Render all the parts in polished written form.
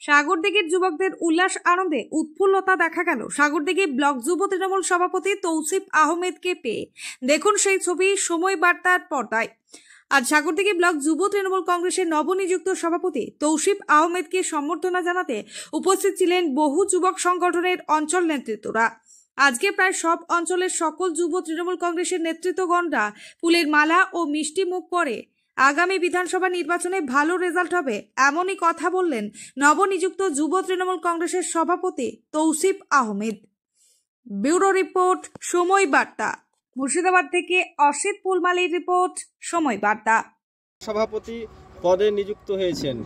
সাগরদিঘির যুবকদের উল্লাস আনন্দে উৎফুল্লতা দেখা গেল সাগরদিঘি ব্লক যুব তৃণমূল সভাপতি তৌসিফ আহমেদকে পেয়ে। দেখুন সেই ছবি সময় বার্তার পর্দায়। আজ সাগরদিঘি ব্লক যুব তৃণমূল কংগ্রেসের নবনিযুক্ত সভাপতি তৌসিফ আহমেদকে সম্বর্ধনা জানাতে উপস্থিত ছিলেন বহু যুবক সংগঠনের অঞ্চল নেতৃত্বরা। আজকে প্রায় সব অঞ্চলের সকল যুব তৃণমূল কংগ্রেসের নেতৃত্বগণরা ফুলের মালা ও মিষ্টি মুখ করে আগামী বিধানসভা নির্বাচনে ভালো রেজাল্ট হবে এমনই কথা বললেন নবনিযুক্ত যুব তৃণমূল কংগ্রেসের সভাপতি তৌসিফ আহমেদ। ব্যুরো রিপোর্ট, সময় বার্তা। মুর্শিদাবাদ থেকে অসিত পুলমালির রিপোর্ট, সময় বার্তা। সভাপতি পদে নিযুক্ত হয়েছেন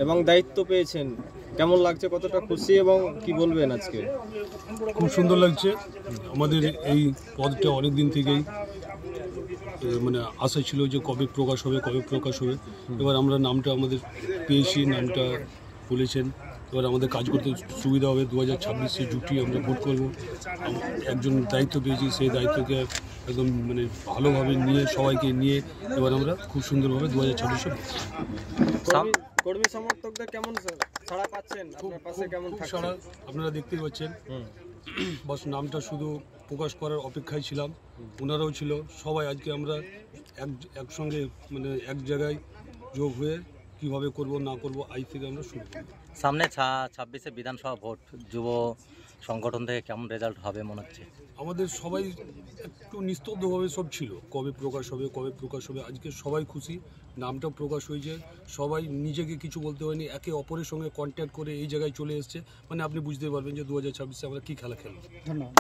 এবং দায়িত্ব পেয়েছেন, কেমন লাগছে, কতটা খুশি এবং কি বলবেন আজকে? খুব সুন্দর লাগছে। আমাদের এই পদটা অনেক দিন থেকেই মানে আশা ছিল যে কবে প্রকাশ হবে। এবার আমরা নামটা আমাদের পেয়েছি, নামটা বলেছেন। এবার আমাদের কাজ করতে সুবিধা হবে। 2026-এ জুটি আমরা ভোট করব। একজন দায়িত্ব পেয়েছি, সেই দায়িত্বকে একদম মানে ভালোভাবে নিয়ে সবাইকে নিয়ে এবার আমরা খুব সুন্দরভাবে 2026-এ কর্মী সমর্থকদের কেমন সাড়া পাচ্ছেন? আপনার পাশে কেমন সাড়া আপনারা দেখতেই পাচ্ছেন। বাস নামটা শুধু প্রকাশ করার অপেক্ষায় ছিলাম, ওনারাও ছিল। সবাই আজকে আমরা একসঙ্গে মানে এক জায়গায় যোগ হয়ে কিভাবে করব না করব আজ থেকে আমরা শুরু করব। সামনে 26-এ বিধানসভা ভোট, যুব সংগঠন থেকে কেমন রেজাল্ট হবে মনে হচ্ছে? আমাদের সবাই একটু নিস্তব্ধভাবে সব ছিল, কবে প্রকাশ হবে। আজকে সবাই খুশি, নামটা প্রকাশ হয়েছে। সবাই নিজেকে কিছু বলতে হয়নি, একে অপরের সঙ্গে কন্ট্যাক্ট করে এই জায়গায় চলে এসছে। মানে আপনি বুঝতে পারবেন যে 2026-এ আমরা কী খেলা খেলব। ধন্যবাদ।